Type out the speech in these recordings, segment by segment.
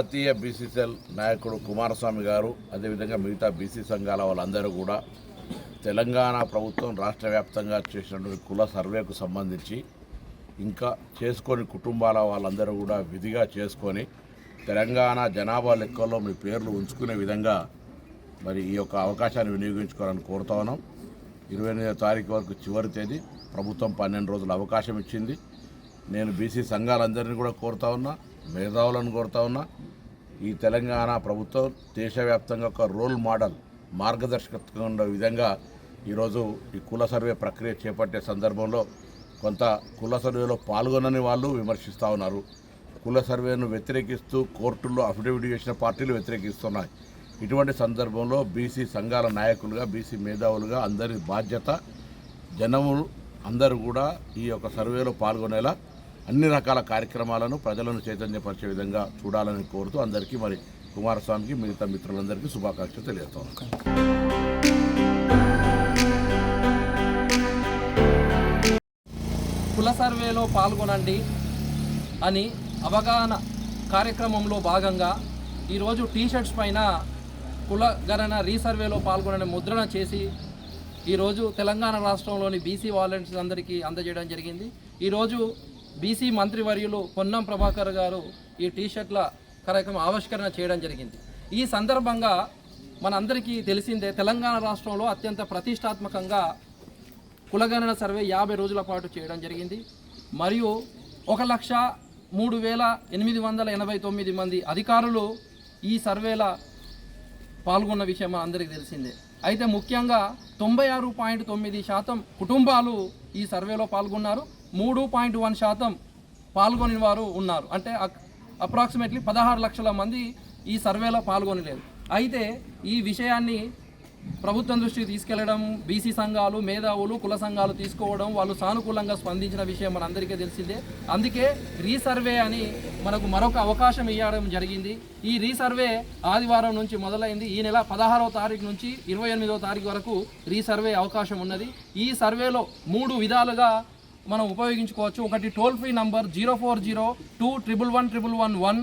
జాతీయ బీసీసీఎల్ నాయకుడు కుమారస్వామి గారు అదేవిధంగా మిగతా బీసీ సంఘాల వాళ్ళందరూ కూడా తెలంగాణ ప్రభుత్వం రాష్ట్ర వ్యాప్తంగా చేసినటువంటి కుల సర్వేకు సంబంధించి ఇంకా చేసుకొని కుటుంబాల వాళ్ళందరూ కూడా విధిగా చేసుకొని తెలంగాణ జనాభా లెక్కల్లో మీ పేర్లు ఉంచుకునే విధంగా మరి ఈ యొక్క అవకాశాన్ని వినియోగించుకోవాలని కోరుతా ఉన్నాం. 28వ తారీఖు వరకు చివరి తేదీ, ప్రభుత్వం 12 రోజుల అవకాశం ఇచ్చింది. నేను బీసీ సంఘాలందరినీ కూడా కోరుతా ఉన్నా, మేధావులను కోరుతా ఉన్నా. ఈ తెలంగాణ ప్రభుత్వం దేశవ్యాప్తంగా ఒక రోల్ మోడల్ మార్గదర్శకత్వం ఉండే విధంగా ఈరోజు ఈ కుల సర్వే ప్రక్రియ చేపట్టే సందర్భంలో కొంత కుల సర్వేలో పాల్గొనని వాళ్ళు విమర్శిస్తూ ఉన్నారు. కుల సర్వేను వ్యతిరేకిస్తూ కోర్టుల్లో అఫిడవిట్ చేసిన పార్టీలు వ్యతిరేకిస్తున్నాయి. ఇటువంటి సందర్భంలో బీసీ సంఘాల నాయకులుగా, బీసీ మేధావులుగా అందరి బాధ్యత జనములు అందరూ కూడా ఈ యొక్క సర్వేలో పాల్గొనేలా అన్ని రకాల కార్యక్రమాలను ప్రజలను చైతన్యపరిచే విధంగా చూడాలని కోరుతూ అందరికీ మరి కుమారస్వామికి మిగతా మిత్రులందరికీ శుభాకాంక్షలు తెలియజేస్తాను. కుల సర్వేలో పాల్గొనండి అని అవగాహన కార్యక్రమంలో భాగంగా ఈరోజు టీషర్ట్స్ పైన కులగణన రీసర్వేలో పాల్గొనని ముద్రణ చేసి ఈరోజు తెలంగాణ రాష్ట్రంలోని బీసీ వాలంటీర్స్ అందరికీ అందజేయడం జరిగింది. ఈరోజు బీసీ మంత్రివర్యులు పొన్నం ప్రభాకర్ గారు ఈ టీషర్ట్ల కార్యక్రమం ఆవిష్కరణ చేయడం జరిగింది. ఈ సందర్భంగా మనందరికీ తెలిసిందే, తెలంగాణ రాష్ట్రంలో అత్యంత ప్రతిష్టాత్మకంగా కులగణన సర్వే 50 రోజుల పాటు చేయడం జరిగింది. మరియు 1,03,889 మంది అధికారులు ఈ సర్వేల పాల్గొన్న విషయం అందరికీ తెలిసిందే. అయితే ముఖ్యంగా 96.9% కుటుంబాలు ఈ సర్వేలో పాల్గొన్నారు. 3.1% పాల్గొని వారు ఉన్నారు. అంటే అప్రాక్సిమేట్లీ 16 లక్షల మంది ఈ సర్వేలో పాల్గొనలేదు. అయితే ఈ విషయాన్ని ప్రభుత్వం దృష్టికి తీసుకెళ్లడం, బీసీ సంఘాలు, మేధావులు, కుల సంఘాలు తీసుకోవడం, వాళ్ళు సానుకూలంగా స్పందించిన విషయం మనందరికీ తెలిసిందే. అందుకే రీసర్వే అని మనకు మరొక అవకాశం ఇవ్వడం జరిగింది. ఈ రీసర్వే ఆదివారం నుంచి మొదలైంది. ఈ నెల 16వ తారీఖు నుంచి 28వ తారీఖు వరకు రీసర్వే అవకాశం ఉన్నది. ఈ సర్వేలో 3 విధాలుగా మనం ఉపయోగించుకోవచ్చు. ఒకటి టోల్ ఫ్రీ నంబర్ 04021111111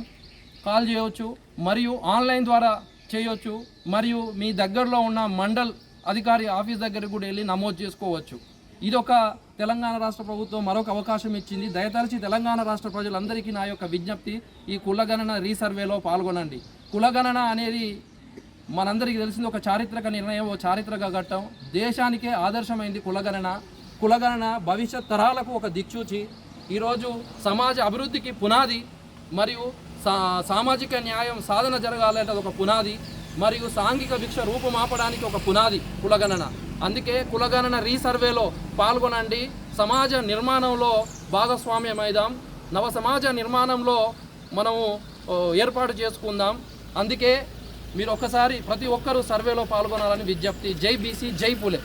కాల్ చేయవచ్చు, మరియు ఆన్లైన్ ద్వారా చేయొచ్చు, మరియు మీ దగ్గరలో ఉన్న మండల్ అధికారి ఆఫీస్ దగ్గరకు కూడా వెళ్ళి నమోదు చేసుకోవచ్చు. ఇదొక తెలంగాణ రాష్ట్ర ప్రభుత్వం మరొక అవకాశం ఇచ్చింది. దయతలిచి తెలంగాణ రాష్ట్ర ప్రజలందరికీ నా యొక్క విజ్ఞప్తి, ఈ కులగణన రీసర్వేలో పాల్గొనండి. కులగణన అనేది మనందరికీ తెలిసింది ఒక చారిత్రక నిర్ణయం, ఓ చారిత్రక ఘట్టం. దేశానికే ఆదర్శమైంది కులగణన. కులగణన భవిష్యత్ తరాలకు ఒక దిక్సూచి. ఈరోజు సమాజ అభివృద్ధికి పునాది, మరియు సామాజిక న్యాయం సాధన జరగాలంటే ఒక పునాది, మరియు సాంఘిక భిక్ష రూపుమాపడానికి ఒక పునాది కులగణన. అందుకే కులగణన రీసర్వేలో పాల్గొనండి. సమాజ నిర్మాణంలో భాగస్వామ్యమైదాం. నవ సమాజ నిర్మాణంలో మనము ఏర్పాటు చేసుకుందాం. అందుకే మీరు ఒక్కసారి ప్రతి ఒక్కరూ సర్వేలో పాల్గొనాలని విజ్ఞప్తి. జై బీసీ, జై పులే.